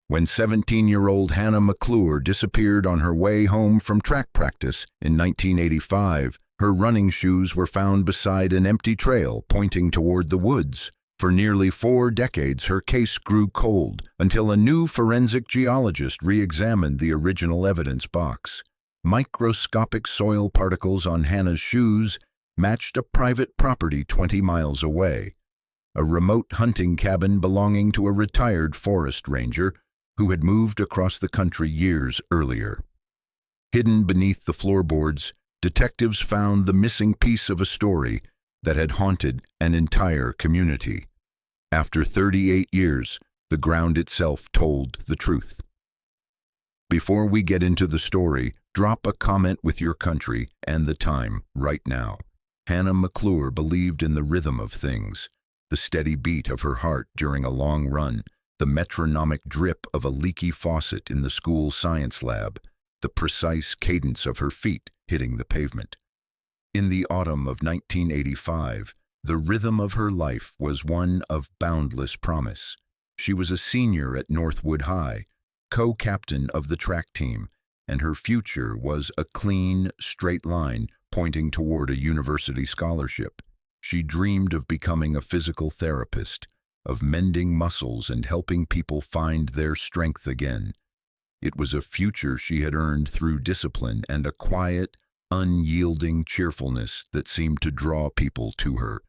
when 17-year-old Hannah McClure disappeared on her way home from track practice in 1985. Her running shoes were found beside an empty trail pointing toward the woods. For nearly 4 decades, her case grew cold until a new forensic geologist re-examined the original evidence box. Microscopic soil particles on Hannah's shoes matched a private property 20 miles away, a remote hunting cabin belonging to a retired forest ranger who had moved across the country years earlier. Hidden beneath the floorboards, detectives found the missing piece of a story that had haunted an entire community. After 38 years, the ground itself told the truth. Before we get into the story, drop a comment with your country and the time right now. Hannah McClure believed in the rhythm of things, the steady beat of her heart during a long run, the metronomic drip of a leaky faucet in the school science lab, the precise cadence of her feet hitting the pavement. In the autumn of 1985, the rhythm of her life was one of boundless promise. She was a senior at Northwood High, co-captain of the track team, and her future was a clean, straight line pointing toward a university scholarship. She dreamed of becoming a physical therapist, of mending muscles and helping people find their strength again. It was a future she had earned through discipline and a quiet, unyielding cheerfulness that seemed to draw people to her.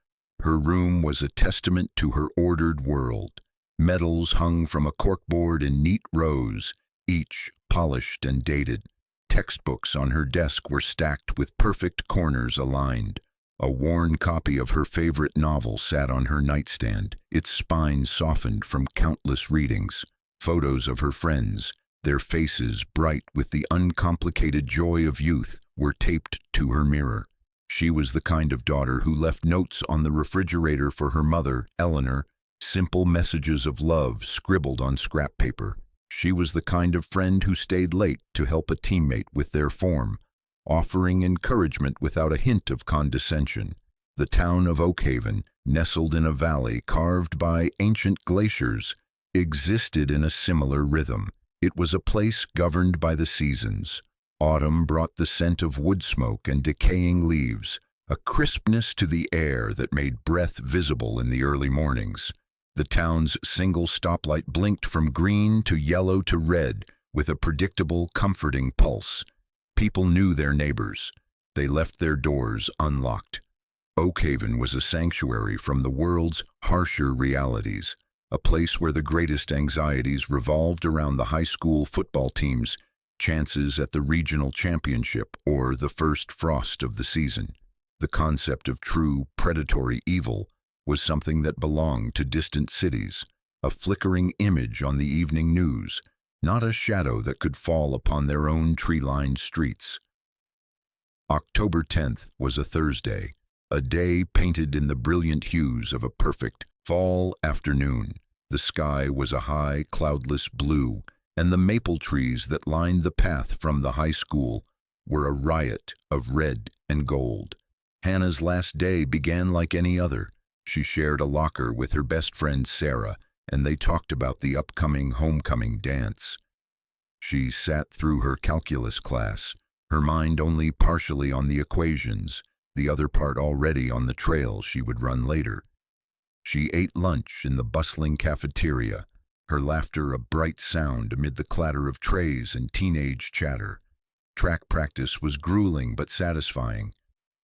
Her room was a testament to her ordered world. Medals hung from a corkboard in neat rows, each polished and dated. Textbooks on her desk were stacked with perfect corners aligned. A worn copy of her favorite novel sat on her nightstand, its spine softened from countless readings. Photos of her friends, their faces bright with the uncomplicated joy of youth, were taped to her mirror. She was the kind of daughter who left notes on the refrigerator for her mother, Eleanor, simple messages of love scribbled on scrap paper. She was the kind of friend who stayed late to help a teammate with their form, offering encouragement without a hint of condescension. The town of Oakhaven, nestled in a valley carved by ancient glaciers, existed in a similar rhythm. It was a place governed by the seasons. Autumn brought the scent of wood smoke and decaying leaves, a crispness to the air that made breath visible in the early mornings. The town's single stoplight blinked from green to yellow to red with a predictable, comforting pulse. People knew their neighbors. They left their doors unlocked. Oakhaven was a sanctuary from the world's harsher realities, a place where the greatest anxieties revolved around the high school football team's chances at the regional championship or the first frost of the season. The concept of true predatory evil was something that belonged to distant cities, a flickering image on the evening news, not a shadow that could fall upon their own tree-lined streets. October 10th was a Thursday, a day painted in the brilliant hues of a perfect fall afternoon. The sky was a high, cloudless blue, and the maple trees that lined the path from the high school were a riot of red and gold. Hannah's last day began like any other. She shared a locker with her best friend Sarah, and they talked about the upcoming homecoming dance. She sat through her calculus class, her mind only partially on the equations, the other part already on the trail she would run later. She ate lunch in the bustling cafeteria, her laughter a bright sound amid the clatter of trays and teenage chatter. Track practice was grueling but satisfying.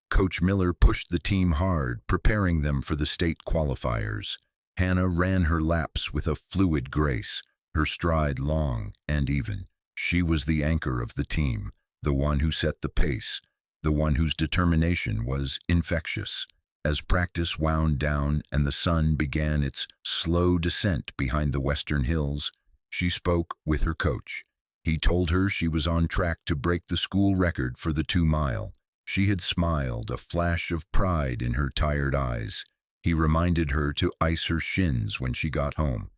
Coach Miller pushed the team hard, preparing them for the state qualifiers. Hannah ran her laps with a fluid grace, her stride long and even. She was the anchor of the team, the one who set the pace, the one whose determination was infectious. As practice wound down and the sun began its slow descent behind the western hills, she spoke with her coach. He told her she was on track to break the school record for the 2-mile. She had smiled, a flash of pride in her tired eyes. He reminded her to ice her shins when she got home.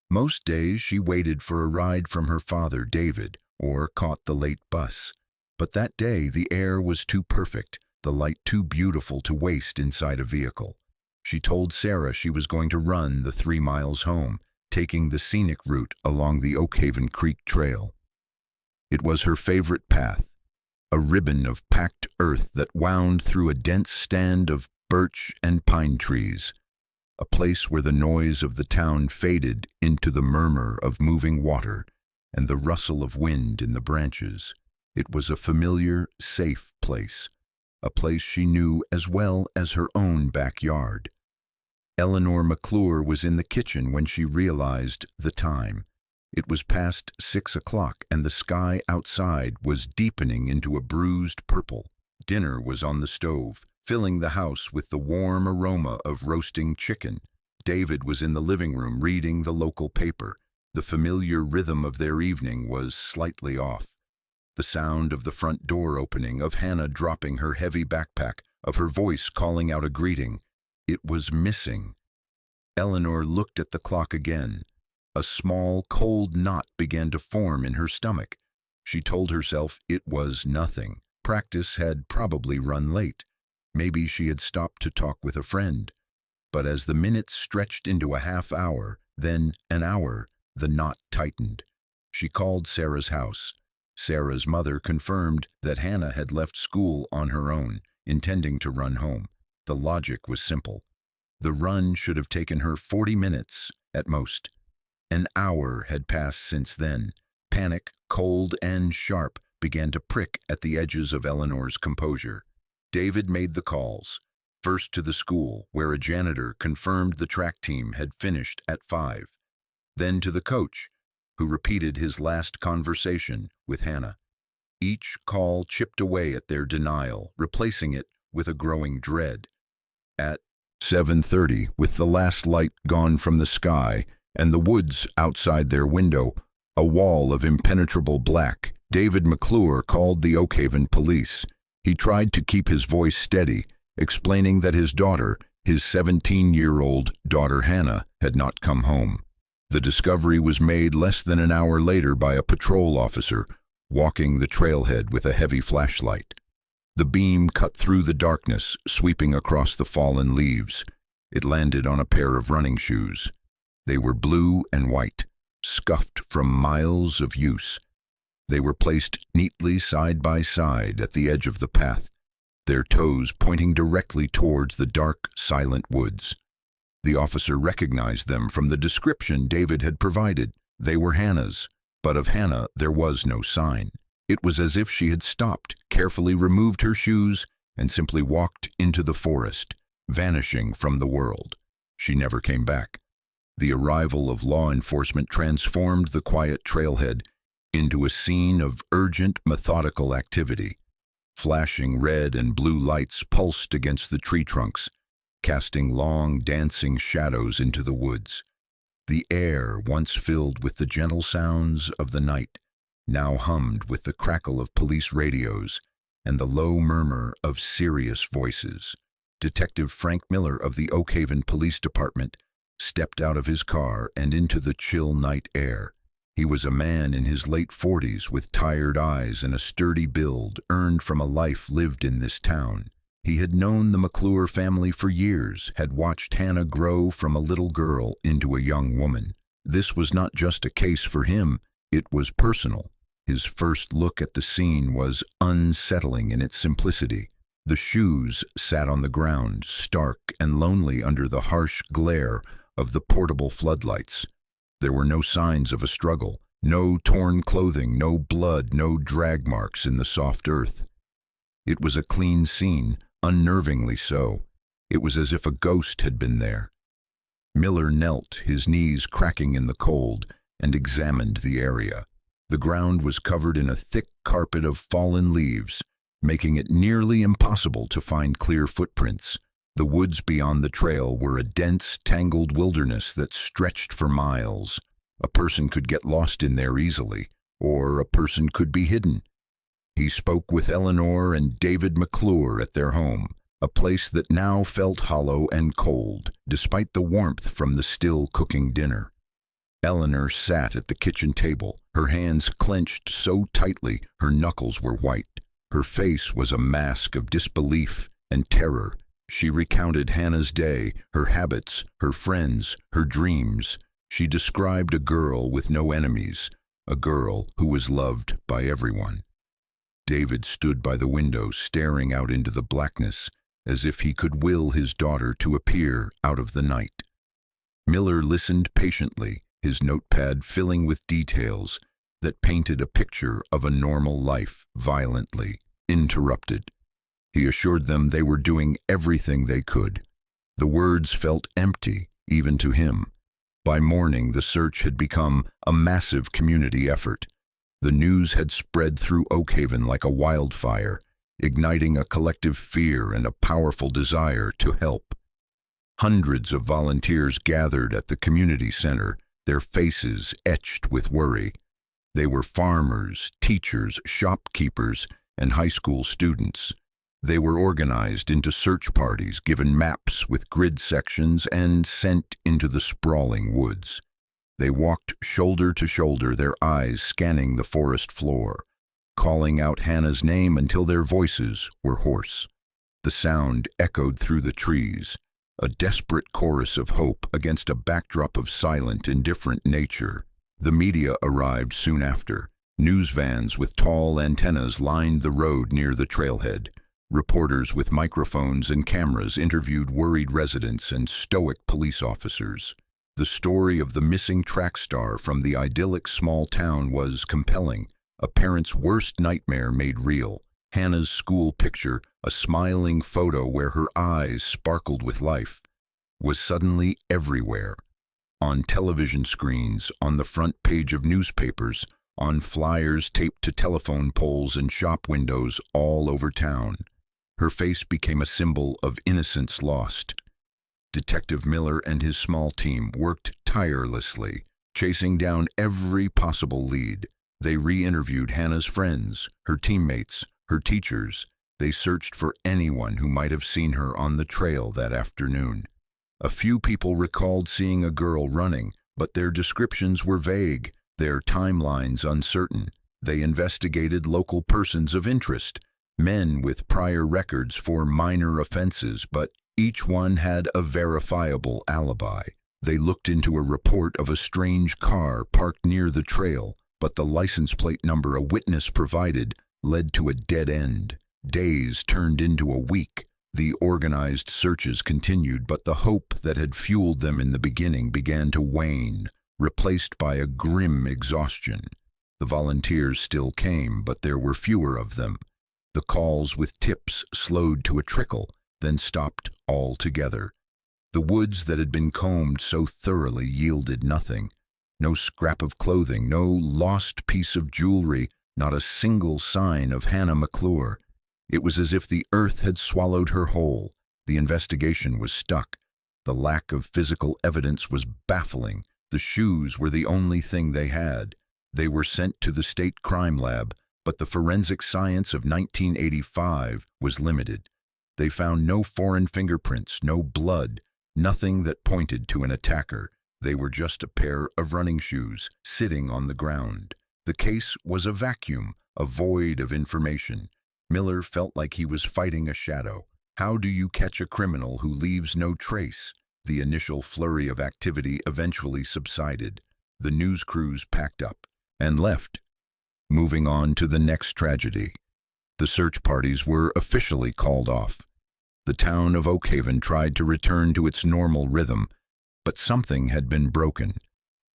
Most days she waited for a ride from her father, David, or caught the late bus. But that day the air was too perfect, the light too beautiful to waste inside a vehicle. She told Sarah she was going to run the 3 miles home, taking the scenic route along the Oakhaven Creek Trail. It was her favorite path, a ribbon of packed earth that wound through a dense stand of birch and pine trees, a place where the noise of the town faded into the murmur of moving water and the rustle of wind in the branches. It was a familiar, safe place, a place she knew as well as her own backyard. Eleanor McClure was in the kitchen when she realized the time. It was past 6 o'clock, and the sky outside was deepening into a bruised purple. Dinner was on the stove, filling the house with the warm aroma of roasting chicken. David was in the living room reading the local paper. The familiar rhythm of their evening was slightly off. The sound of the front door opening, of Hannah dropping her heavy backpack, of her voice calling out a greeting. It was missing. Eleanor looked at the clock again. A small, cold knot began to form in her stomach. She told herself it was nothing. Practice had probably run late. Maybe she had stopped to talk with a friend. But as the minutes stretched into a half hour, then an hour, the knot tightened. She called Sarah's house. Sarah's mother confirmed that Hannah had left school on her own, intending to run home. The logic was simple. The run should have taken her 40 minutes at most. An hour had passed since then. Panic, cold and sharp, began to prick at the edges of Eleanor's composure. David made the calls, first to the school, where a janitor confirmed the track team had finished at 5, then to the coach, who repeated his last conversation with Hannah. Each call chipped away at their denial, replacing it with a growing dread. At 7:30, with the last light gone from the sky and the woods outside their window, a wall of impenetrable black, David McClure called the Oakhaven police. He tried to keep his voice steady, explaining that his daughter, his 17-year-old daughter Hannah, had not come home. The discovery was made less than an hour later by a patrol officer walking the trailhead with a heavy flashlight. The beam cut through the darkness, sweeping across the fallen leaves. It landed on a pair of running shoes. They were blue and white, scuffed from miles of use. They were placed neatly side by side at the edge of the path, their toes pointing directly towards the dark, silent woods. The officer recognized them from the description David had provided. They were Hannah's, but of Hannah there was no sign. It was as if she had stopped, carefully removed her shoes, and simply walked into the forest, vanishing from the world. She never came back. The arrival of law enforcement transformed the quiet trailhead into a scene of urgent, methodical activity. Flashing red and blue lights pulsed against the tree trunks, casting long, dancing shadows into the woods. The air, once filled with the gentle sounds of the night, now hummed with the crackle of police radios and the low murmur of serious voices. Detective Frank Miller of the Oakhaven Police Department stepped out of his car and into the chill night air. He was a man in his late 40s with tired eyes and a sturdy build earned from a life lived in this town. He had known the McClure family for years, had watched Hannah grow from a little girl into a young woman. This was not just a case for him, it was personal. His first look at the scene was unsettling in its simplicity. The shoes sat on the ground, stark and lonely under the harsh glare of the portable floodlights. There were no signs of a struggle, no torn clothing, no blood, no drag marks in the soft earth. It was a clean scene, unnervingly so. It was as if a ghost had been there. Miller knelt, his knees cracking in the cold, and examined the area. The ground was covered in a thick carpet of fallen leaves, making it nearly impossible to find clear footprints. The woods beyond the trail were a dense, tangled wilderness that stretched for miles. A person could get lost in there easily, or a person could be hidden. He spoke with Eleanor and David McClure at their home, a place that now felt hollow and cold, despite the warmth from the still cooking dinner. Eleanor sat at the kitchen table, her hands clenched so tightly her knuckles were white. Her face was a mask of disbelief and terror. She recounted Hannah's day, her habits, her friends, her dreams. She described a girl with no enemies, a girl who was loved by everyone. David stood by the window, staring out into the blackness, as if he could will his daughter to appear out of the night. Miller listened patiently, his notepad filling with details that painted a picture of a normal life, violently interrupted. He assured them they were doing everything they could. The words felt empty, even to him. By morning, the search had become a massive community effort. The news had spread through Oakhaven like a wildfire, igniting a collective fear and a powerful desire to help. Hundreds of volunteers gathered at the community center, their faces etched with worry. They were farmers, teachers, shopkeepers, and high school students. They were organized into search parties, given maps with grid sections, and sent into the sprawling woods. They walked shoulder to shoulder, their eyes scanning the forest floor, calling out Hannah's name until their voices were hoarse. The sound echoed through the trees, a desperate chorus of hope against a backdrop of silent, indifferent nature. The media arrived soon after. News vans with tall antennas lined the road near the trailhead. Reporters with microphones and cameras interviewed worried residents and stoic police officers. The story of the missing track star from the idyllic small town was compelling, a parent's worst nightmare made real. Hannah's school picture, a smiling photo where her eyes sparkled with life, was suddenly everywhere. On television screens, on the front page of newspapers, on flyers taped to telephone poles and shop windows all over town. Her face became a symbol of innocence lost. Detective Miller and his small team worked tirelessly, chasing down every possible lead. They re-interviewed Hannah's friends, her teammates, her teachers. They searched for anyone who might have seen her on the trail that afternoon. A few people recalled seeing a girl running, but their descriptions were vague, their timelines uncertain. They investigated local persons of interest, men with prior records for minor offenses, but each one had a verifiable alibi. They looked into a report of a strange car parked near the trail, but the license plate number a witness provided led to a dead end. Days turned into a week. The organized searches continued, but the hope that had fueled them in the beginning began to wane, replaced by a grim exhaustion. The volunteers still came, but there were fewer of them. The calls with tips slowed to a trickle, then stopped altogether. The woods that had been combed so thoroughly yielded nothing. No scrap of clothing, no lost piece of jewelry, not a single sign of Hannah McClure. It was as if the earth had swallowed her whole. The investigation was stuck. The lack of physical evidence was baffling. The shoes were the only thing they had. They were sent to the state crime lab, but the forensic science of 1985 was limited. They found no foreign fingerprints, no blood, nothing that pointed to an attacker. They were just a pair of running shoes sitting on the ground. The case was a vacuum, a void of information. Miller felt like he was fighting a shadow. How do you catch a criminal who leaves no trace? The initial flurry of activity eventually subsided. The news crews packed up and left, moving on to the next tragedy. The search parties were officially called off. The town of Oakhaven tried to return to its normal rhythm, but something had been broken.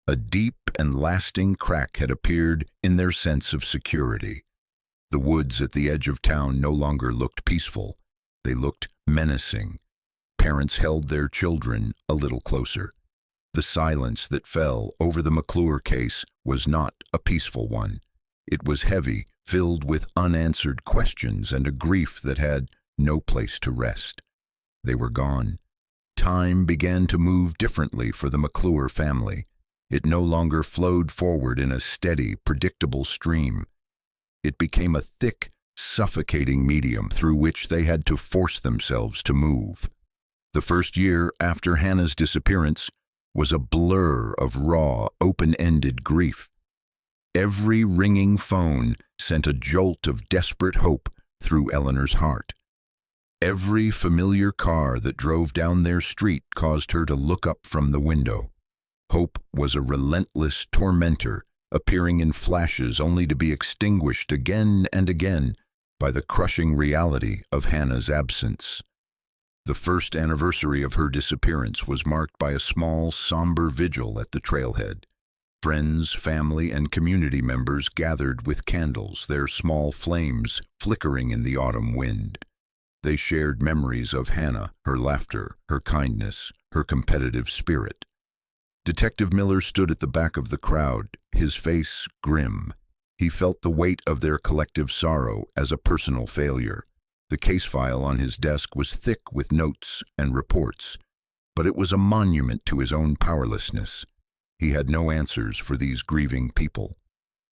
A deep and lasting crack had appeared in their sense of security. The woods at the edge of town no longer looked peaceful. They looked menacing. Parents held their children a little closer. The silence that fell over the McClure case was not a peaceful one. It was heavy, filled with unanswered questions and a grief that had no place to rest. They were gone. Time began to move differently for the McClure family. It no longer flowed forward in a steady, predictable stream. It became a thick, suffocating medium through which they had to force themselves to move. The first year after Hannah's disappearance was a blur of raw, open-ended grief. Every ringing phone sent a jolt of desperate hope through Eleanor's heart. Every familiar car that drove down their street caused her to look up from the window. Hope was a relentless tormentor, appearing in flashes only to be extinguished again and again by the crushing reality of Hannah's absence. The first anniversary of her disappearance was marked by a small, somber vigil at the trailhead. Friends, family, and community members gathered with candles, their small flames flickering in the autumn wind. They shared memories of Hannah, her laughter, her kindness, her competitive spirit. Detective Miller stood at the back of the crowd, his face grim. He felt the weight of their collective sorrow as a personal failure. The case file on his desk was thick with notes and reports, but it was a monument to his own powerlessness. He had no answers for these grieving people.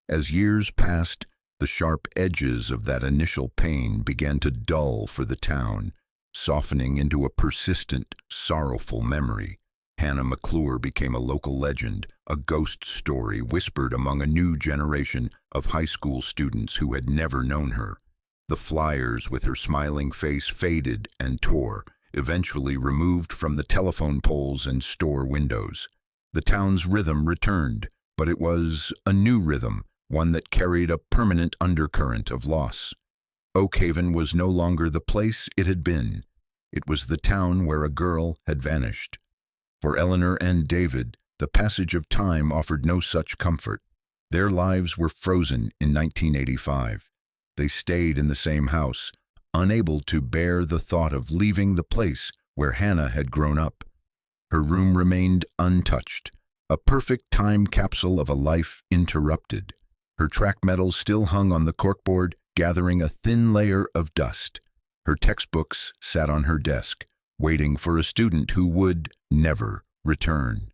As years passed, the sharp edges of that initial pain began to dull for the town, softening into a persistent, sorrowful memory. Hannah McClure became a local legend, a ghost story whispered among a new generation of high school students who had never known her. The flyers with her smiling face faded and tore, eventually removed from the telephone poles and store windows. The town's rhythm returned, but it was a new rhythm, one that carried a permanent undercurrent of loss. Oakhaven was no longer the place it had been. It was the town where a girl had vanished. For Eleanor and David, the passage of time offered no such comfort. Their lives were frozen in 1985. They stayed in the same house, unable to bear the thought of leaving the place where Hannah had grown up. Her room remained untouched, a perfect time capsule of a life interrupted. Her track medals still hung on the corkboard, gathering a thin layer of dust. Her textbooks sat on her desk, waiting for a student who would never return.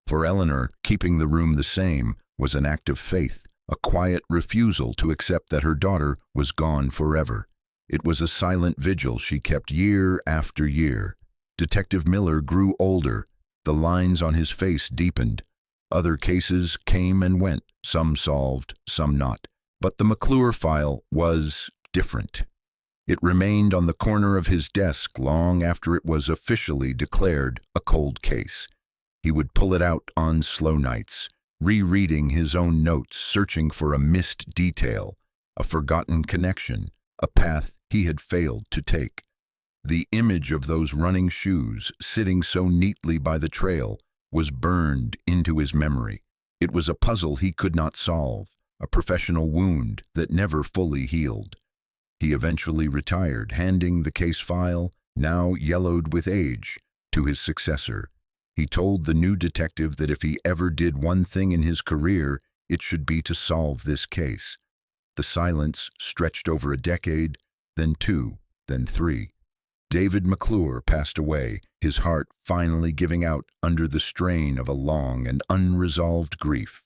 For Eleanor, keeping the room the same was an act of faith, a quiet refusal to accept that her daughter was gone forever. It was a silent vigil she kept year after year. Detective Miller grew older. The lines on his face deepened. Other cases came and went, some solved, some not. But the McClure file was different. It remained on the corner of his desk long after it was officially declared a cold case. He would pull it out on slow nights, rereading his own notes, searching for a missed detail, a forgotten connection, a path he had failed to take. The image of those running shoes, sitting so neatly by the trail, was burned into his memory. It was a puzzle he could not solve, a professional wound that never fully healed. He eventually retired, handing the case file, now yellowed with age, to his successor. He told the new detective that if he ever did one thing in his career, it should be to solve this case. The silence stretched over a decade, then 2, then 3. David McClure passed away, his heart finally giving out under the strain of a long and unresolved grief.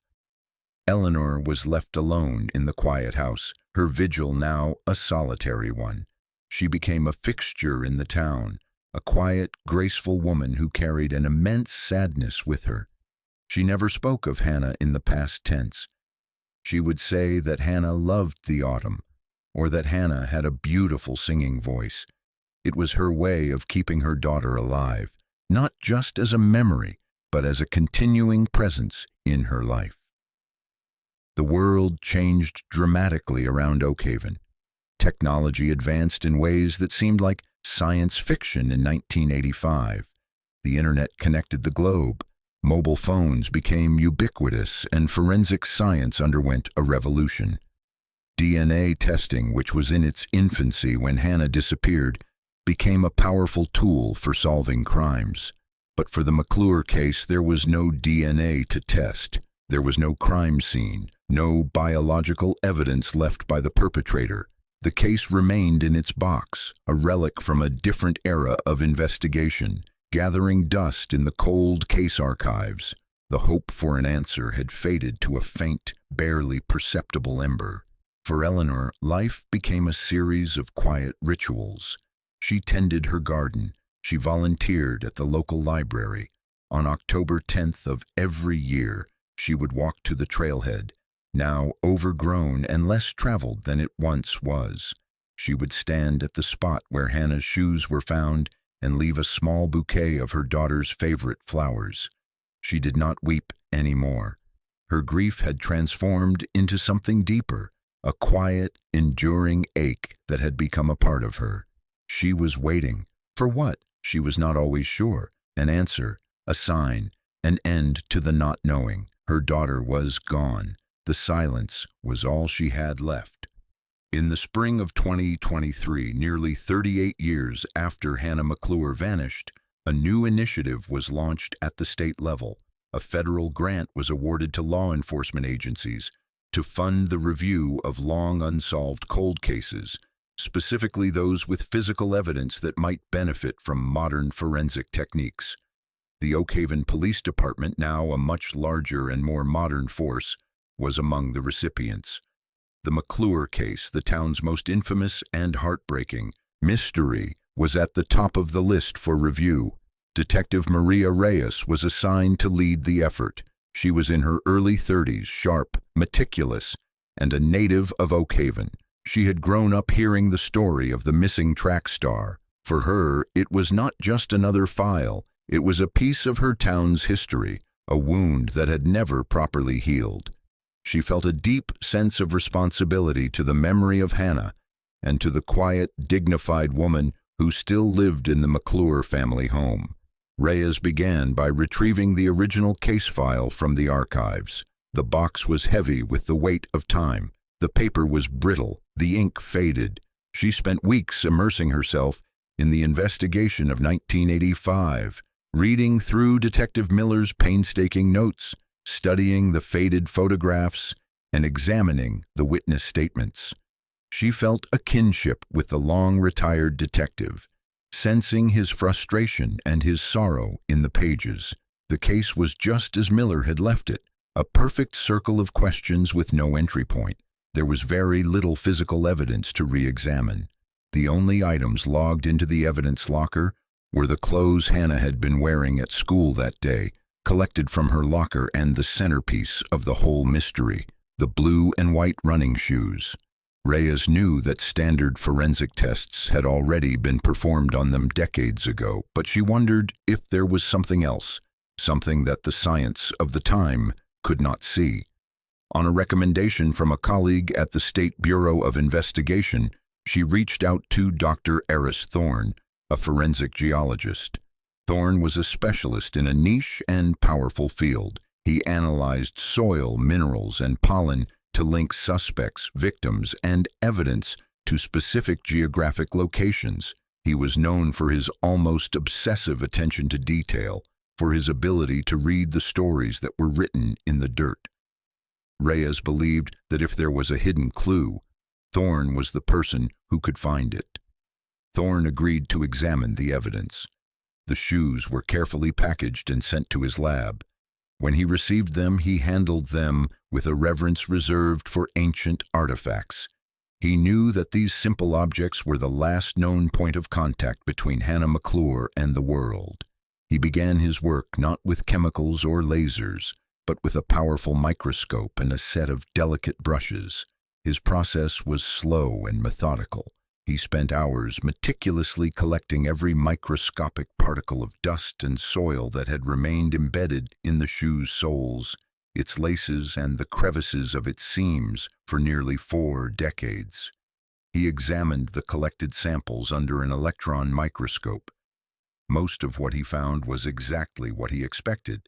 Eleanor was left alone in the quiet house, her vigil now a solitary one. She became a fixture in the town, a quiet, graceful woman who carried an immense sadness with her. She never spoke of Hannah in the past tense. She would say that Hannah loved the autumn, or that Hannah had a beautiful singing voice. It was her way of keeping her daughter alive, not just as a memory, but as a continuing presence in her life. The world changed dramatically around Oakhaven. Technology advanced in ways that seemed like science fiction in 1985. The internet connected the globe. Mobile phones became ubiquitous, and forensic science underwent a revolution. DNA testing, which was in its infancy when Hannah disappeared, became a powerful tool for solving crimes. But for the McClure case, there was no DNA to test. There was no crime scene, no biological evidence left by the perpetrator. The case remained in its box, a relic from a different era of investigation, gathering dust in the cold case archives. The hope for an answer had faded to a faint, barely perceptible ember. For Eleanor, life became a series of quiet rituals. She tended her garden. She volunteered at the local library. On October 10th of every year, she would walk to the trailhead, now overgrown and less traveled than it once was. She would stand at the spot where Hannah's shoes were found and leave a small bouquet of her daughter's favorite flowers. She did not weep anymore. Her grief had transformed into something deeper, a quiet, enduring ache that had become a part of her. She was waiting. For what? She was not always sure. An answer, a sign, an end to the not knowing. Her daughter was gone. The silence was all she had left. In the spring of 2023, nearly 38 years after Hannah McClure vanished, a new initiative was launched at the state level. A federal grant was awarded to law enforcement agencies to fund the review of long unsolved cold cases, specifically those with physical evidence that might benefit from modern forensic techniques. The Oak Haven Police Department, now a much larger and more modern force, was among the recipients. The McClure case, the town's most infamous and heartbreaking mystery, was at the top of the list for review. Detective Maria Reyes was assigned to lead the effort. She was in her early 30s, sharp, meticulous, and a native of Oak Haven. She had grown up hearing the story of the missing track star. For her, it was not just another file. It was a piece of her town's history, a wound that had never properly healed. She felt a deep sense of responsibility to the memory of Hannah and to the quiet, dignified woman who still lived in the McClure family home. Reyes began by retrieving the original case file from the archives. The box was heavy with the weight of time. The paper was brittle, the ink faded. She spent weeks immersing herself in the investigation of 1985, reading through Detective Miller's painstaking notes, studying the faded photographs, and examining the witness statements. She felt a kinship with the long-retired detective, sensing his frustration and his sorrow in the pages. The case was just as Miller had left it, a perfect circle of questions with no entry point. There was very little physical evidence to re-examine. The only items logged into the evidence locker were the clothes Hannah had been wearing at school that day, collected from her locker, and the centerpiece of the whole mystery, the blue and white running shoes. Reyes knew that standard forensic tests had already been performed on them decades ago, but she wondered if there was something else, something that the science of the time could not see. On a recommendation from a colleague at the State Bureau of Investigation, she reached out to Dr. Eris Thorne, a forensic geologist. Thorne was a specialist in a niche and powerful field. He analyzed soil, minerals, and pollen to link suspects, victims, and evidence to specific geographic locations. He was known for his almost obsessive attention to detail, for his ability to read the stories that were written in the dirt. Reyes believed that if there was a hidden clue, Thorne was the person who could find it. Thorne agreed to examine the evidence. The shoes were carefully packaged and sent to his lab. When he received them, he handled them with a reverence reserved for ancient artifacts. He knew that these simple objects were the last known point of contact between Hannah McClure and the world. He began his work not with chemicals or lasers, but with a powerful microscope and a set of delicate brushes. His process was slow and methodical. He spent hours meticulously collecting every microscopic particle of dust and soil that had remained embedded in the shoe's soles, its laces, and the crevices of its seams for nearly 4 decades. He examined the collected samples under an electron microscope. Most of what he found was exactly what he expected.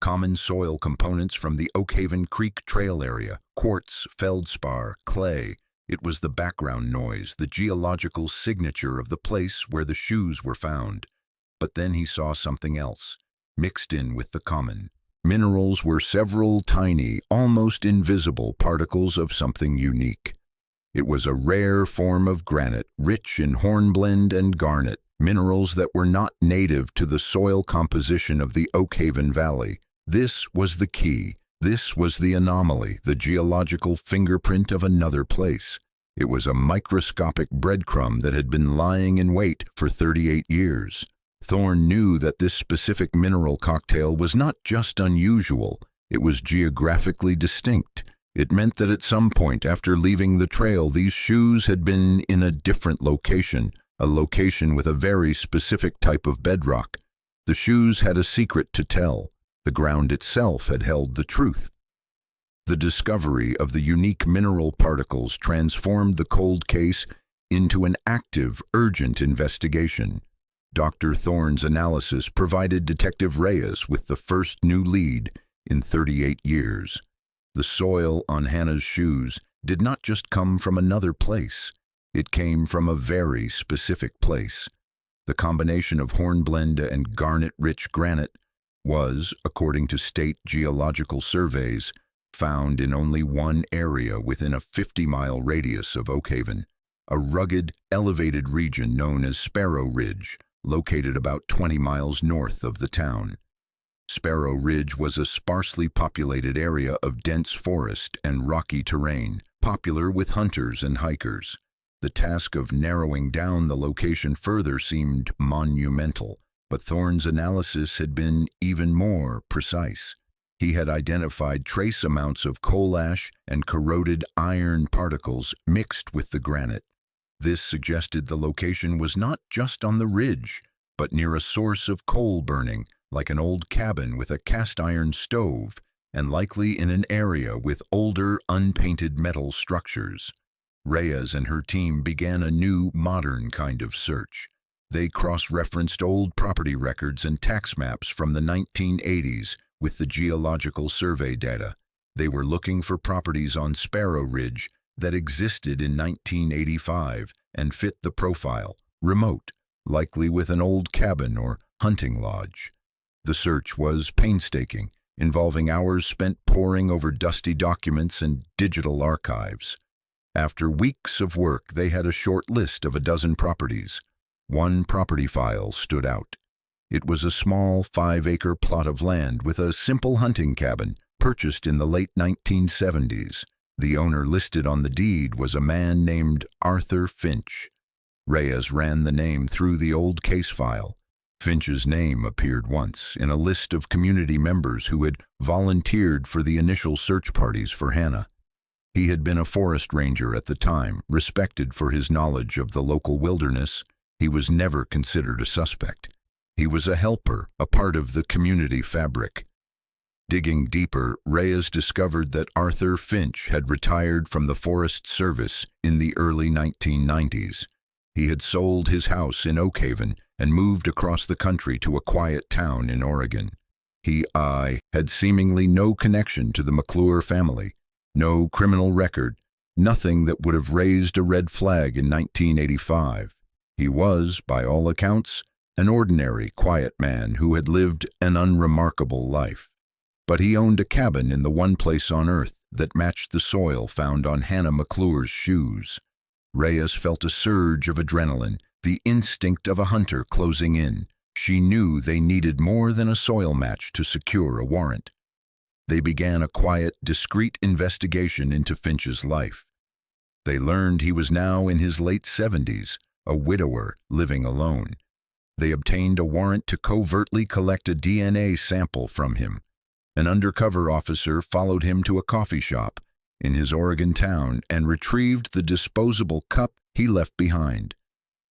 Common soil components from the Oak Haven Creek Trail area, quartz, feldspar, clay. It was the background noise, the geological signature of the place where the shoes were found. But then he saw something else, mixed in with the common. Minerals were several tiny, almost invisible particles of something unique. It was a rare form of granite, rich in hornblende and garnet, minerals that were not native to the soil composition of the Oak Haven Valley. This was the key. This was the anomaly, the geological fingerprint of another place. It was a microscopic breadcrumb that had been lying in wait for 38 years. Thorne knew that this specific mineral cocktail was not just unusual, it was geographically distinct. It meant that at some point after leaving the trail, these shoes had been in a different location, a location with a very specific type of bedrock. The shoes had a secret to tell. The ground itself had held the truth. The discovery of the unique mineral particles transformed the cold case into an active, urgent investigation. Dr. Thorne's analysis provided Detective Reyes with the first new lead in 38 years. The soil on Hannah's shoes did not just come from another place. It came from a very specific place. The combination of hornblende and garnet-rich granite was, according to state geological surveys, found in only one area within a 50-mile radius of Oak Haven, a rugged, elevated region known as Sparrow Ridge, located about 20 miles north of the town. Sparrow Ridge was a sparsely populated area of dense forest and rocky terrain, popular with hunters and hikers. The task of narrowing down the location further seemed monumental, but Thorne's analysis had been even more precise. He had identified trace amounts of coal ash and corroded iron particles mixed with the granite. This suggested the location was not just on the ridge, but near a source of coal burning, like an old cabin with a cast-iron stove, and likely in an area with older, unpainted metal structures. Reyes and her team began a new, modern kind of search. They cross-referenced old property records and tax maps from the 1980s with the Geological Survey data. They were looking for properties on Sparrow Ridge that existed in 1985 and fit the profile: remote, likely with an old cabin or hunting lodge. The search was painstaking, involving hours spent poring over dusty documents and digital archives. After weeks of work, they had a short list of a dozen properties. One property file stood out. It was a small 5-acre plot of land with a simple hunting cabin, purchased in the late 1970s. The owner listed on the deed was a man named Arthur Finch. Reyes ran the name through the old case file. Finch's name appeared once in a list of community members who had volunteered for the initial search parties for Hannah. He had been a forest ranger at the time, respected for his knowledge of the local wilderness. He was never considered a suspect. He was a helper, a part of the community fabric. Digging deeper, Reyes discovered that Arthur Finch had retired from the Forest Service in the early 1990s. He had sold his house in Oak Haven and moved across the country to a quiet town in Oregon. He had seemingly no connection to the McClure family, no criminal record, nothing that would have raised a red flag in 1985. He was, by all accounts, an ordinary, quiet man who had lived an unremarkable life. But he owned a cabin in the one place on Earth that matched the soil found on Hannah McClure's shoes. Reyes felt a surge of adrenaline, the instinct of a hunter closing in. She knew they needed more than a soil match to secure a warrant. They began a quiet, discreet investigation into Finch's life. They learned he was now in his late 70s, a widower living alone. They obtained a warrant to covertly collect a DNA sample from him. An undercover officer followed him to a coffee shop in his Oregon town and retrieved the disposable cup he left behind.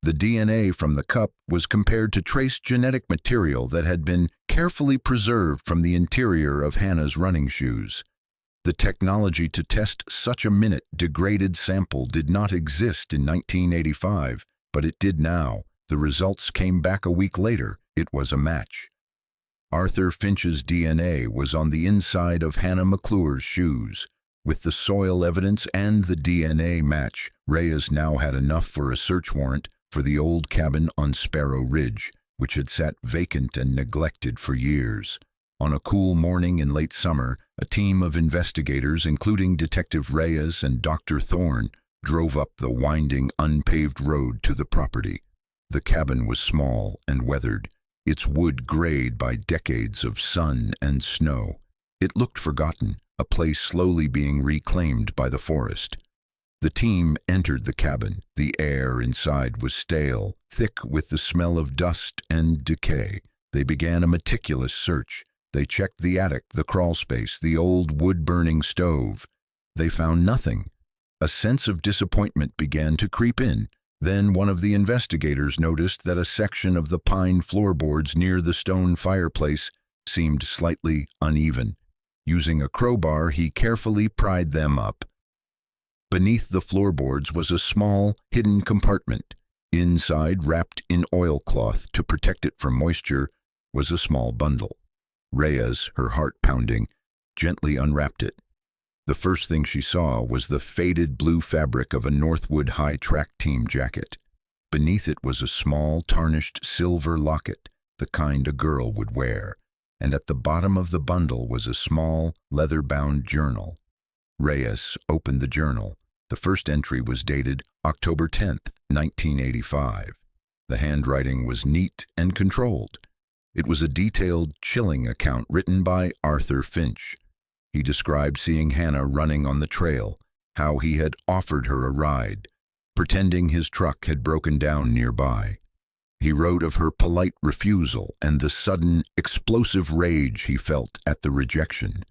The DNA from the cup was compared to trace genetic material that had been carefully preserved from the interior of Hannah's running shoes. The technology to test such a minute-degraded sample did not exist in 1985, but it did now. The results came back a week later. It was a match. Arthur Finch's DNA was on the inside of Hannah McClure's shoes. With the soil evidence and the DNA match, Reyes now had enough for a search warrant for the old cabin on Sparrow Ridge, which had sat vacant and neglected for years. On a cool morning in late summer, a team of investigators, including Detective Reyes and Dr. Thorne, drove up the winding, unpaved road to the property. The cabin was small and weathered, its wood grayed by decades of sun and snow. It looked forgotten, a place slowly being reclaimed by the forest. The team entered the cabin. The air inside was stale, thick with the smell of dust and decay. They began a meticulous search. They checked the attic, the crawl space, the old wood-burning stove. They found nothing. A sense of disappointment began to creep in. Then one of the investigators noticed that a section of the pine floorboards near the stone fireplace seemed slightly uneven. Using a crowbar, he carefully pried them up. Beneath the floorboards was a small, hidden compartment. Inside, wrapped in oilcloth to protect it from moisture, was a small bundle. Reyes, her heart pounding, gently unwrapped it. The first thing she saw was the faded blue fabric of a Northwood High track team jacket. Beneath it was a small, tarnished silver locket, the kind a girl would wear, and at the bottom of the bundle was a small, leather-bound journal. Reyes opened the journal. The first entry was dated October 10th, 1985. The handwriting was neat and controlled. It was a detailed, chilling account written by Arthur Finch. He described seeing Hannah running on the trail, how he had offered her a ride, pretending his truck had broken down nearby. He wrote of her polite refusal and the sudden, explosive rage he felt at the rejection.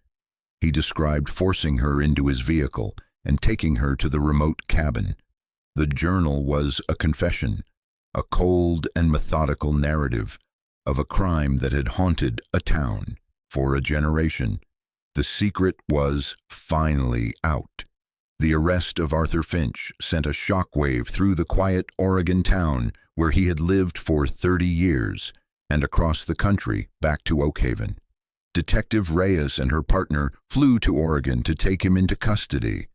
He described forcing her into his vehicle and taking her to the remote cabin. The journal was a confession, a cold and methodical narrative of a crime that had haunted a town for a generation. The secret was finally out. The arrest of Arthur Finch sent a shockwave through the quiet Oregon town where he had lived for 30 years and across the country back to Oak Haven. Detective Reyes and her partner flew to Oregon to take him into custody.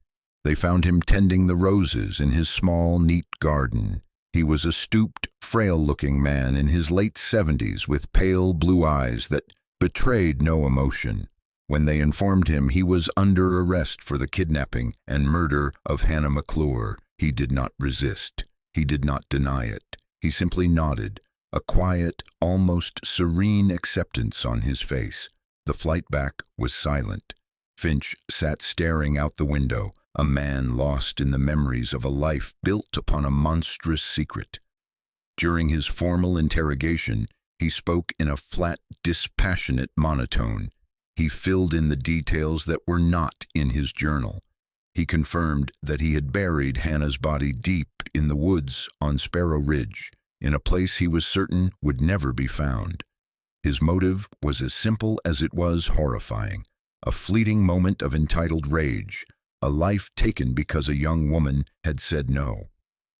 They found him tending the roses in his small, neat garden. He was a stooped, frail-looking man in his late 70s with pale blue eyes that betrayed no emotion. When they informed him he was under arrest for the kidnapping and murder of Hannah McClure, he did not resist. He did not deny it. He simply nodded, a quiet, almost serene acceptance on his face. The flight back was silent. Finch sat staring out the window, a man lost in the memories of a life built upon a monstrous secret. During his formal interrogation, he spoke in a flat, dispassionate monotone. He filled in the details that were not in his journal. He confirmed that he had buried Hannah's body deep in the woods on Sparrow Ridge, in a place he was certain would never be found. His motive was as simple as it was horrifying: a fleeting moment of entitled rage, a life taken because a young woman had said no.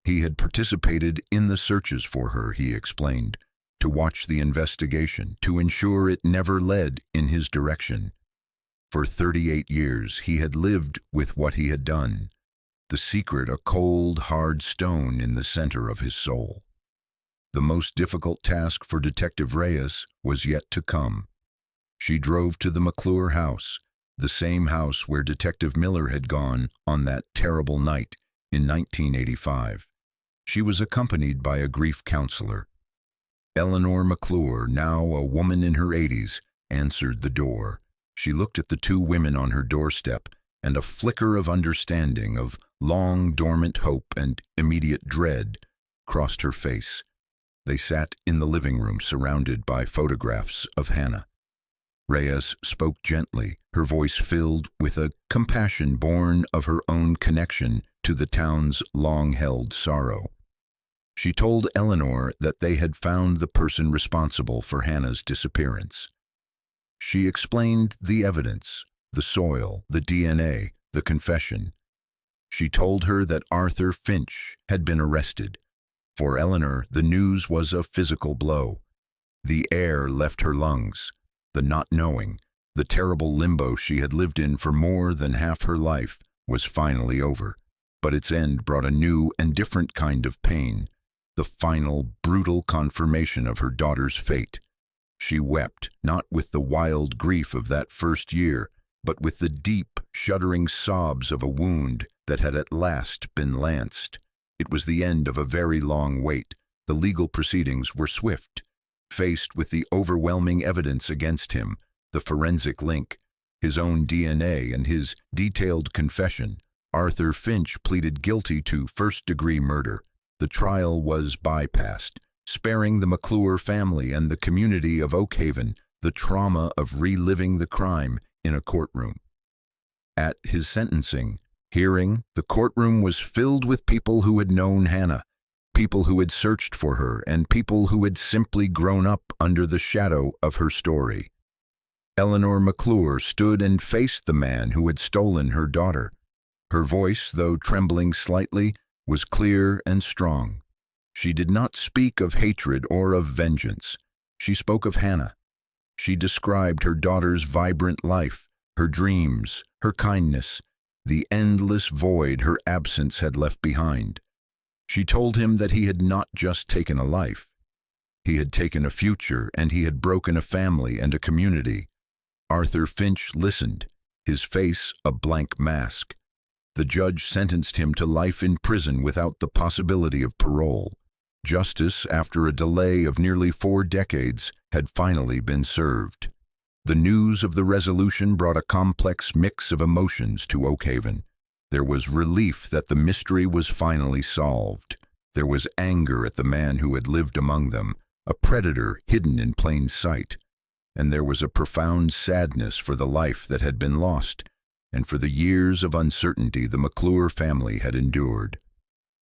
He had participated in the searches for her, he explained, to watch the investigation, to ensure it never led in his direction. For 38 years, he had lived with what he had done, the secret a cold, hard stone in the center of his soul. The most difficult task for Detective Reyes was yet to come. She drove to the McClure house, the same house where Detective Miller had gone on that terrible night in 1985. She was accompanied by a grief counselor. Eleanor McClure, now a woman in her 80s, answered the door. She looked at the two women on her doorstep, and a flicker of understanding, of long dormant hope and immediate dread, crossed her face. They sat in the living room surrounded by photographs of Hannah. Reyes spoke gently, her voice filled with a compassion born of her own connection to the town's long-held sorrow. She told Eleanor that they had found the person responsible for Hannah's disappearance. She explained the evidence, the soil, the DNA, the confession. She told her that Arthur Finch had been arrested. For Eleanor, the news was a physical blow. The air left her lungs. The not knowing, the terrible limbo she had lived in for more than half her life, was finally over. But its end brought a new and different kind of pain. The final, brutal confirmation of her daughter's fate. She wept, not with the wild grief of that first year, but with the deep, shuddering sobs of a wound that had at last been lanced. It was the end of a very long wait. The legal proceedings were swift. Faced with the overwhelming evidence against him, the forensic link, his own DNA and his detailed confession, Arthur Finch pleaded guilty to first-degree murder. The trial was bypassed, sparing the McClure family and the community of Oak Haven the trauma of reliving the crime in a courtroom. At his sentencing hearing, the courtroom was filled with people who had known Hannah, people who had searched for her, and people who had simply grown up under the shadow of her story. Eleanor McClure stood and faced the man who had stolen her daughter. Her voice, though trembling slightly, was clear and strong. She did not speak of hatred or of vengeance. She spoke of Hannah. She described her daughter's vibrant life, her dreams, her kindness, the endless void her absence had left behind. She told him that he had not just taken a life. He had taken a future, and he had broken a family and a community. Arthur Finch listened, his face a blank mask. The judge sentenced him to life in prison without the possibility of parole. Justice, after a delay of nearly 4 decades, had finally been served. The news of the resolution brought a complex mix of emotions to Oakhaven. There was relief that the mystery was finally solved. There was anger at the man who had lived among them, a predator hidden in plain sight. And there was a profound sadness for the life that had been lost, and for the years of uncertainty the McClure family had endured.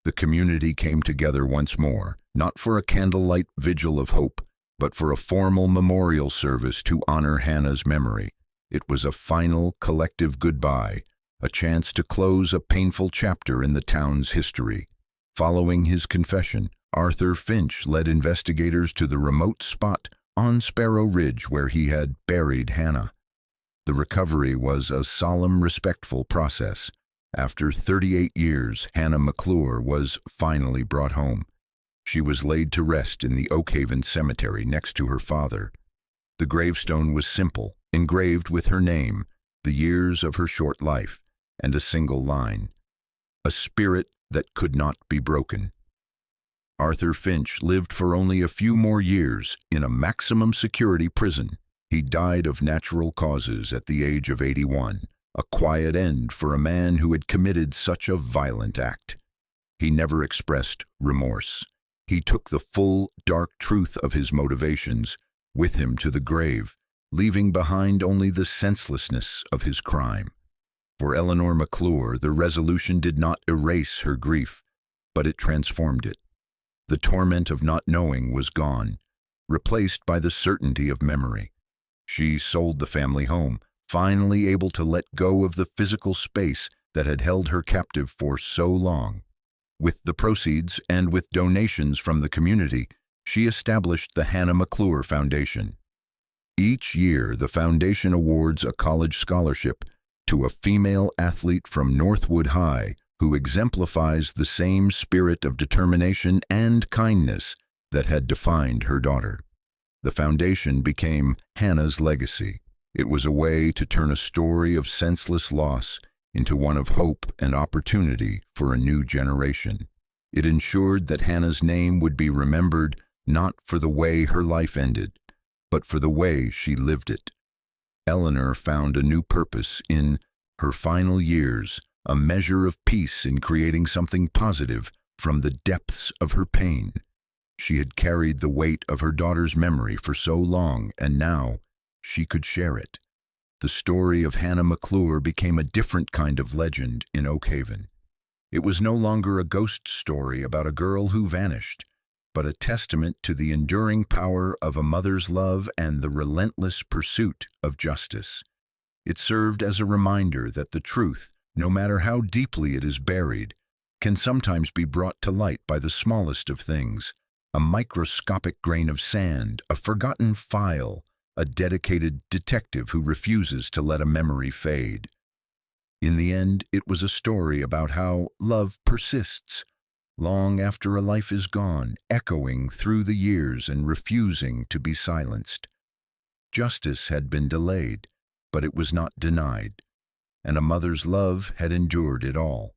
The community came together once more, not for a candlelight vigil of hope, but for a formal memorial service to honor Hannah's memory. It was a final, collective goodbye, a chance to close a painful chapter in the town's history. Following his confession, Arthur Finch led investigators to the remote spot on Sparrow Ridge where he had buried Hannah. The recovery was a solemn, respectful process. After 38 years, Hannah McClure was finally brought home. She was laid to rest in the Oakhaven Cemetery next to her father. The gravestone was simple, engraved with her name, the years of her short life, and a single line: a spirit that could not be broken. Arthur Finch lived for only a few more years in a maximum security prison. He died of natural causes at the age of 81, a quiet end for a man who had committed such a violent act. He never expressed remorse. He took the full, dark truth of his motivations with him to the grave, leaving behind only the senselessness of his crime. For Eleanor McClure, the resolution did not erase her grief, but it transformed it. The torment of not knowing was gone, replaced by the certainty of memory. She sold the family home, finally able to let go of the physical space that had held her captive for so long. With the proceeds and with donations from the community, she established the Hannah McClure Foundation. Each year, the foundation awards a college scholarship to a female athlete from Northwood High who exemplifies the same spirit of determination and kindness that had defined her daughter. The foundation became Hannah's legacy. It was a way to turn a story of senseless loss into one of hope and opportunity for a new generation. It ensured that Hannah's name would be remembered not for the way her life ended, but for the way she lived it. Eleanor found a new purpose in her final years, a measure of peace in creating something positive from the depths of her pain. She had carried the weight of her daughter's memory for so long, and now she could share it. The story of Hannah McClure became a different kind of legend in Oakhaven. It was no longer a ghost story about a girl who vanished, but a testament to the enduring power of a mother's love and the relentless pursuit of justice. It served as a reminder that the truth, no matter how deeply it is buried, can sometimes be brought to light by the smallest of things: a microscopic grain of sand, a forgotten file, a dedicated detective who refuses to let a memory fade. In the end, it was a story about how love persists, long after a life is gone, echoing through the years and refusing to be silenced. Justice had been delayed, but it was not denied, and a mother's love had endured it all.